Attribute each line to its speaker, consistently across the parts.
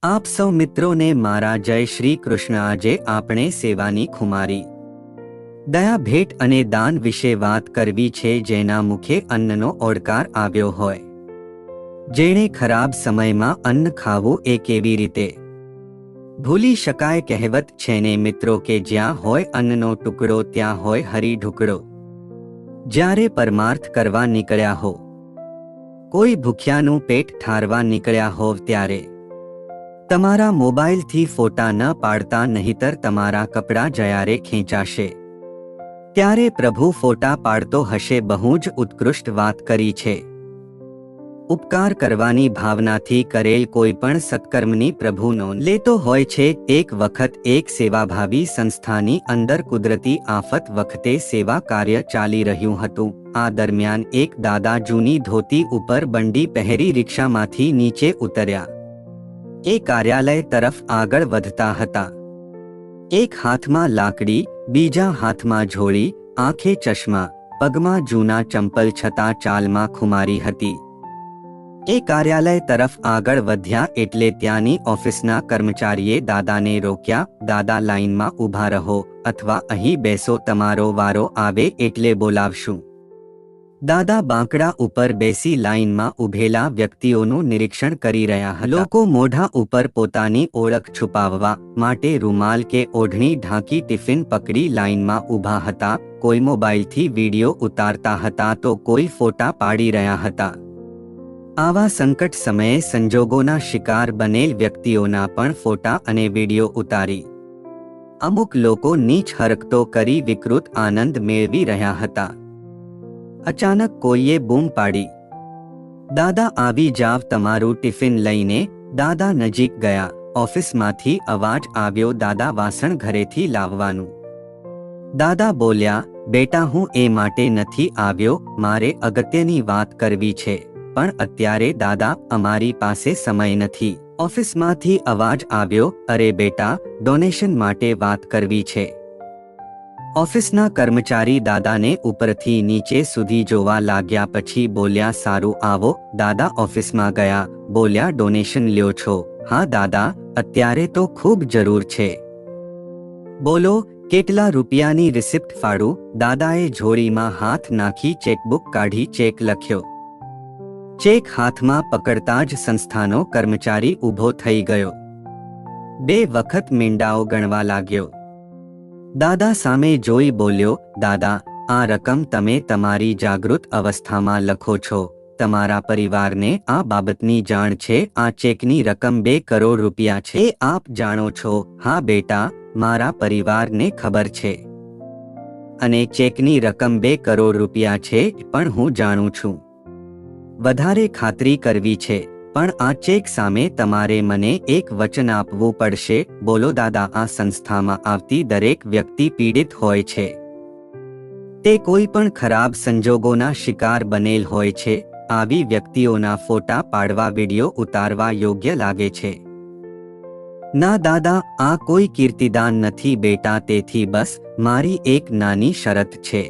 Speaker 1: આપ સૌ મિત્રોને મારા જય શ્રી કૃષ્ણ। આજે આપણે સેવાની ખુમારી, દયા, ભેટ અને દાન વિશે વાત કરવી છે। જેના મુખે અન્નનો ઓડકાર આવ્યો હોય, જેણે ખરાબ સમયમાં અન્ન ખાવું એ કેવી રીતે ભૂલી શકાય। કહેવત છે ને મિત્રો કે જ્યાં હોય અન્નનો ટુકડો ત્યાં હોય હરી ઢુકડો। જ્યારે પરમાર્થ કરવા નીકળ્યા હો, કોઈ ભૂખ્યાનું પેટ ઠારવા નીકળ્યા હોવ, ત્યારે તમારા મોબાઈલથી ફોટા ન પાડતા, નહીતર તમારા કપડાં જયારે ખેંચાશે ત્યારે પ્રભુ ફોટા પાડતો હશે। બહુ જ ઉત્કૃષ્ટ વાત કરી છે। ઉપકાર કરવાની ભાવનાથી કરેલ કોઈ પણ સત્કર્મની પ્રભુ નોંધ લેતો હોય છે। એક વખત એક સેવાભાવી સંસ્થાની અંદર કુદરતી આફત વખતે સેવા કાર્ય ચાલી રહ્યું હતું। આ દરમિયાન એક દાદા જૂની ધોતી ઉપર બંડી પહેરી રિક્ષામાંથી નીચે ઉતર્યા। એ કાર્યાલય તરફ આગળ વધતા હતા। એક હાથમાં લાકડી, બીજા હાથમાં ઝોળી, આંખે ચશ્મા, પગમાં જૂના ચંપલ, છતાં ચાલમાં ખુમારી હતી। એ કાર્યાલય તરફ આગળ વધ્યા એટલે ત્યાંની ઓફિસના કર્મચારીએ દાદાને રોક્યા। દાદા, લાઈનમાં ઊભા રહો અથવા અહીં બેસો, તમારો વારો આવે એટલે બોલાવશું। દાદા બાંકડા ઉપર બેસી લાઈનમાં ઊભેલા વ્યક્તિઓનું નિરીક્ષણ કરી રહ્યા હતા। લોકો મોઢા ઉપર પોતાની ઓળખ છુપાવવા માટે રૂમાલ કે ઓઢણી ઢાંકી ટિફિન પકડી લાઈનમાં ઊભા હતા। કોઈ મોબાઈલથી વિડીયો ઉતારતા હતા તો કોઈ ફોટા પાડી રહ્યા હતા। આવા સંકટ સમયે સંજોગોના શિકાર બનેલ વ્યક્તિઓના પણ ફોટા અને વિડીયો ઉતારી અમુક લોકો નીચ હરકતો કરી વિકૃત આનંદ મેળવી રહ્યા હતા। અચાનક કોઈએ બૂમ પાડી, દાદા આવી જાવ, તમારું ટિફિન લઈને। દાદા નજીક ગયા। ઓફિસમાંથી અવાજ આવ્યો, દાદા વાસણ ઘરેથી લાવવાનું। દાદા બોલ્યા, બેટા હું એ માટે નથી આવ્યો, મારે અગત્યની વાત કરવી છે। પણ અત્યારે દાદા અમારી પાસે સમય નથી। ઓફિસમાંથી અવાજ આવ્યો, અરે બેટા, ડોનેશન માટે વાત કરવી છે। ઓફિસના કર્મચારી દાદાને ઉપરથી નીચે સુધી જોવા લાગ્યા, પછી બોલ્યા, સારું આવો। દાદા ઓફિસમાં ગયા, બોલ્યા, ડોનેશન લ્યો છો? હા દાદા, અત્યારે તો ખૂબ જરૂર છે। બોલો કેટલા રૂપિયાની રિસિપ્ટ ફાડું? દાદાએ ઝોળીમાં હાથ નાખી ચેકબુક કાઢી ચેક લખ્યો। ચેક હાથમાં પકડતા જ સંસ્થાનો કર્મચારી ઊભો થઈ ગયો। 2 વખત મીંડાઓ ગણવા લાગ્યો। દાદા સામે જોઈ બોલ્યો, દાદા આ રકમ તમે તમારી જાગૃત અવસ્થામાં લખો છો, તમારા પરિવારને આ બાબતની જાણ છે। આ ચેકની રકમ 2 કરોડ રૂપિયા છે, એ આપ જાણો છો? હા બેટા, મારા પરિવારને ખબર છે અને ચેકની રકમ 2 કરોડ રૂપિયા છે પણ હું જાણું છું। વધારે ખાતરી કરવી છે, પણ આ ચેક સામે તમારે મને એક વચન આપવું પડશે। બોલો દાદા, આ સંસ્થામાં આવતી દરેક વ્યક્તિ પીડિત હોય છે। તે કોઈ પણ ખરાબ સંજોગોના શિકાર બનેલ હોય છે। આવી વ્યક્તિઓના ફોટા પાડવા, વિડીયો ઉતારવા યોગ્ય લાગે છે? ના દાદા, આ કોઈ કીર્તિદાન નથી બેટા। તેથી બસ મારી એક નાની શરત છે।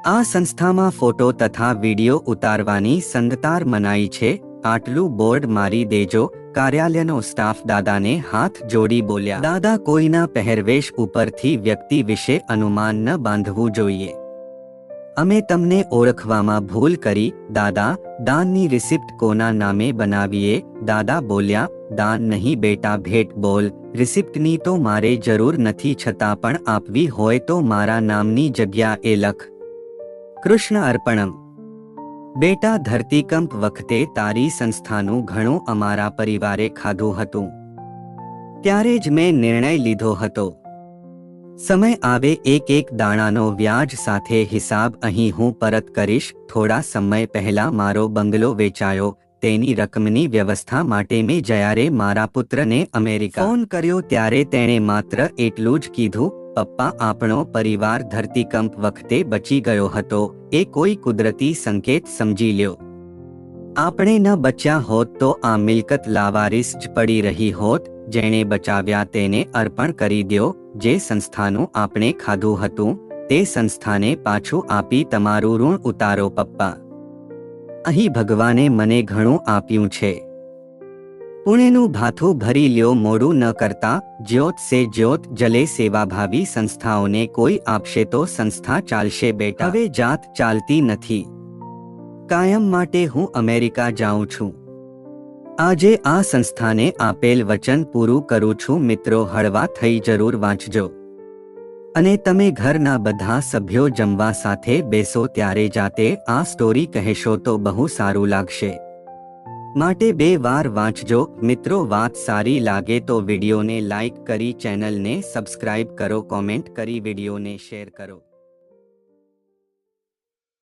Speaker 1: આ સંસ્થામાં ફોટો તથા વિડીયો ઉતારવાની સંગતાર મનાઈ છે। આટલું બોર્ડ મારી દેજો। કાર્યાલયનો સ્ટાફ દાદાને હાથ જોડી બોલ્યા, દાદા કોઈના પહેરવેશ ઉપરથી વ્યક્તિ વિશે અનુમાન ન બાંધવું જોઈએ। અમે તમને ઓળખવામાં ભૂલ કરી। દાદા, દાનની રિસિપ્ટ કોના નામે બનાવીએ? દાદા બોલ્યા, દાન નહીં બેટા, ભેટ બોલ। રિસિપ્ટની તો મારે જરૂર નથી, છતાં પણ આપવી હોય તો મારા નામની જગ્યા એ લખ। કૃષ્ણ અર્પણમ। બેટા, ધરતીકંપ વખતે તારી સંસ્થાનું ઘણું અમારા પરિવારે ખાધું હતું। ત્યારે જ મેં નિર્ણય લીધો હતો, સમય આવે એક દાણાનો વ્યાજ સાથે હિસાબ અહીં હું પરત કરીશ। થોડા સમય પહેલા મારો બંગલો વેચાયો। તેની રકમની વ્યવસ્થા માટે મેં જ્યારે મારા પુત્રને અમેરિકા ફોન કર્યો ત્યારે તેણે માત્ર એટલું જ કીધું, પપ્પા આપણો પરિવાર ધરતીકંપ વખતે બચી ગયો હતો, એ કોઈ કુદરતી સંકેત સમજી લ્યો। આપણે ન બચ્યા હોત તો આ મિલકત લાવારીસ જ પડી રહી હોત। જેણે બચાવ્યા તેને અર્પણ કરી દ્યો। જે સંસ્થાનું આપણે ખાધું હતું તે સંસ્થાને પાછું આપી તમારું ઋણ ઉતારો પપ્પા। અહીં ભગવાને મને ઘણું આપ્યું છે। પુણેનું ભાથું ભરી લ્યો, મોડું ન કરતા. જ્યોત સે જ્યોત જલે. સેવાભાવી સંસ્થાઓને કોઈ આપશે તો સંસ્થા ચાલશે બેટા. હવે જાત ચાલતી નથી. કાયમ માટે હું અમેરિકા જાઉં છું. આજે આ સંસ્થાને આપેલ વચન પૂરું કરું છું. મિત્રો, હળવા થઈ જરૂર વાંચજો. અને તમે ઘરના બધા સભ્યો જમવા સાથે બેસો ત્યારે જાતે આ સ્ટોરી કહેશો તો બહુ સારું લાગશે. માટે 2 વાર વાંચજો. મિત્રો, વાત સારી લાગે તો વિડીયોને લાઈક કરી ચેનલને સબસ્ક્રાઇબ કરો, કોમેન્ટ કરી વિડીયોને શેર કરો.